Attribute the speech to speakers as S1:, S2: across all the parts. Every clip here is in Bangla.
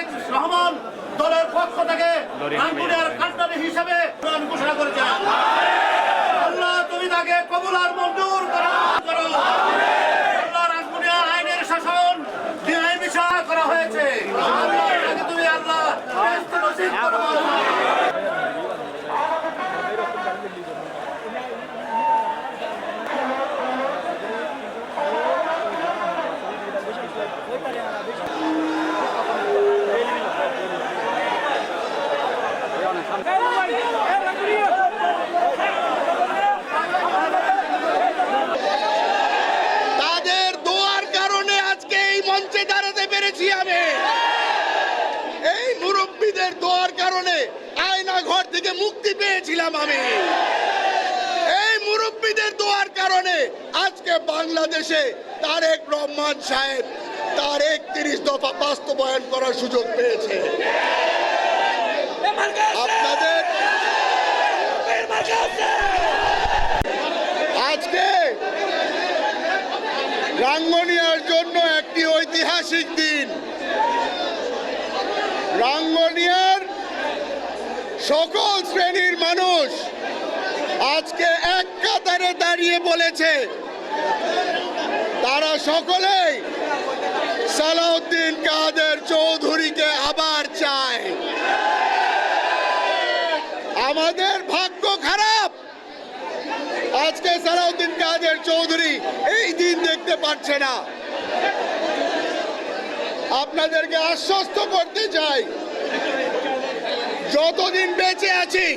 S1: তারেক রহমান দলের পক্ষ থেকে রাঙ্গুনিয়ার কান্ডারি হিসেবে ঘোষণা করেছেন। আল্লাহ তুমি তাকে কবুল আর মঞ্জুর করো। আল্লাহ রাঙ্গুনিয়ার আইনের শাসন ন্যায় বিচার করা হয়েছে। আল্লাহ তাকে তুমি আল্লাহ বেহেশত নসিব করো।
S2: তাদের দোয়ার কারণে আজকে এই মঞ্চে দাঁড়াতে পেরেছি আমি। এই মুরব্বীদের দোয়ার কারণে আয়না ঘর থেকে মুক্তি পেয়েছিলাম আমি। এই মুরব্বীদের দোয়ার কারণে আজকে বাংলাদেশে তারেক রহমান সাহেব তার 31 দফা বাস্তবায়ন করার সুযোগ পেয়েছে। আপনাদের আজকে রাঙ্গুনিয়ার জন্য একটি ঐতিহাসিক দিন। রাঙ্গুনিয়ার সকল শ্রেণীর মানুষ আজকে এক কাতারে দাঁড়িয়ে বলেছে তারা সকলেই সালাউদ্দিন কাদের চৌধুরীকে আবার চায়। আমাদের ভাগ্য খারাপ, আজকে সালাউদ্দিন কাদের চৌধুরী এই দিন দেখতে পাচ্ছে না। আপনাদেরকে আশ্বস্ত করতে চাই, যতদিন বেঁচে আছি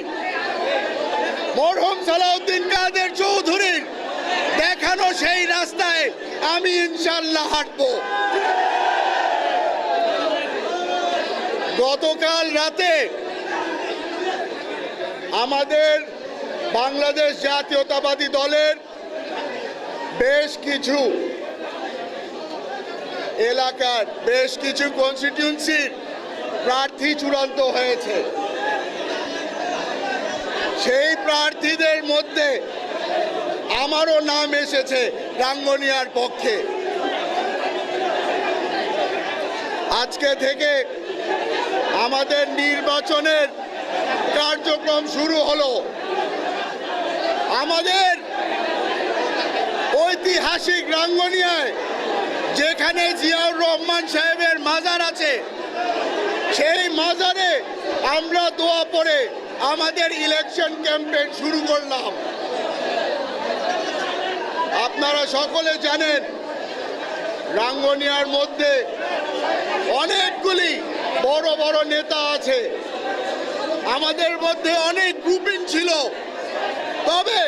S2: মরহুম সালাউদ্দিন কাদের চৌধুরীর দেখানো সেই রাস্তায় আমি ইনশাআল্লাহ হাঁটবো। গতকাল রাতে আমাদের বাংলাদেশ জাতীয়তাবাদী দলের বেশ কিছু এলাকার বেশ কিছু কনস্টিটিউয়েন্সির প্রার্থী চূড়ান্ত হয়েছে। সেই প্রার্থীদের মধ্যে আমারও নাম এসেছে রাঙ্গুনিয়ার পক্ষে। আজকে থেকে আমাদের নির্বাচনের কার্যক্রম শুরু হলো। আমাদের ঐতিহাসিক রাঙ্গুনিয়ায় যেখানে জিয়াউর রহমান সাহেবের মাজার আছে, সেই মাজারে আমরা দোয়া পড়ে আমাদের ইলেকশন ক্যাম্পেইন শুরু করলাম। আপনারা সকলে জানেন রাঙ্গুনিয়ার মধ্যে অনেকগুলি বড় বড় নেতা আছে, আমাদের মধ্যে অনেক গ্রুপিং ছিল। তবে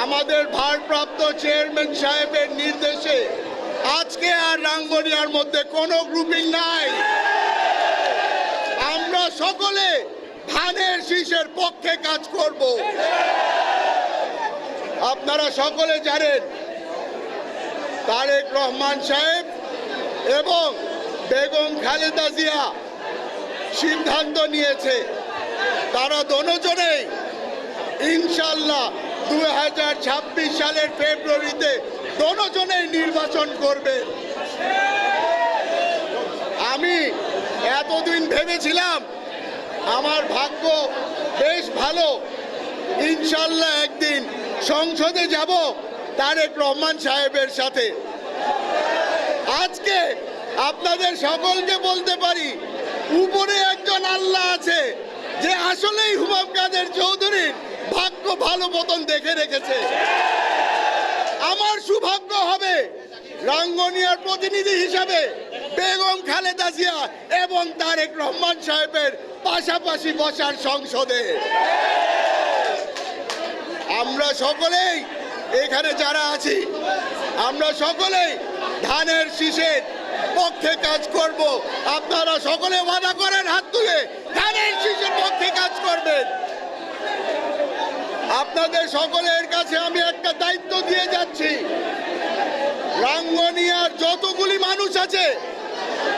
S2: আমাদের ভারপ্রাপ্ত চেয়ারম্যান সাহেবের নির্দেশে আজকে আর রাঙ্গুনিয়ার মধ্যে কোনো গ্রুপিং নাই। আমরা সকলে ধানের শীষের পক্ষে কাজ করব। আপনারা সকলে জানেন তারেক রহমান সাহেব এবং বেগম খালেদা জিয়া সিদ্ধান্ত নিয়েছে তারা দুজনেই ইনশাআল্লাহ 2026 সালের ফেব্রুয়ারিতে দুজনেই নির্বাচন করবে। আমি এতদিন ভেবেছিলাম আমার ভাগ্য বেশ ভালো, ইনশাআল্লাহ একদিন সংসদে যাব তারেক রহমান সাহেবের সাথে। আজকে আপনাদের সকলকে বলতে পারি উপরে একজন আল্লাহ আছে যে আসলেই হুমাম কাদের চৌধুরীর ভাগ্য ভালো মতন দেখে রেখেছে। আমার সৌভাগ্য হবে রাঙ্গুনিয়ার প্রতিনিধি হিসাবে বেগম খালেদা জিয়া এবং তারেক রহমান সাহেবের পাশাপাশি বসার সংসদে। আমরা সকলেই এখানে যারা আছি আমরা সকলেই ধানের শীষের পক্ষে কাজ করব। আপনারা সকলে ওয়াদা করেন হাত তুলে ধানের শীষের পক্ষে কাজ করবেন। আপনাদের সকলের কাছে আমি একটা দায়িত্ব দিয়ে যাচ্ছি, রাঙ্গুনিয়ার যতগুলি মানুষ আছে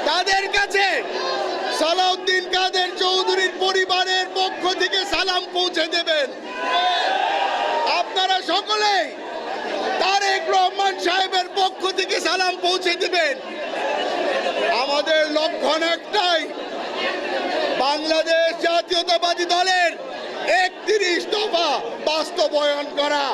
S2: তাদের কাছে সালাউদ্দিন কাদের চৌধুরীর পরিবারের পক্ষ থেকে সালাম পৌঁছে দেবেন। আপনারা সকলেই তারেক রহমান সাহেবের পক্ষ থেকে সালাম পৌঁছে দেবেন। আমাদের আমাদের লক্ষণ একটাই, বাংলাদেশ জাতীয়তাবাদী দলের 31 দফা বাস্তবায়ন করা।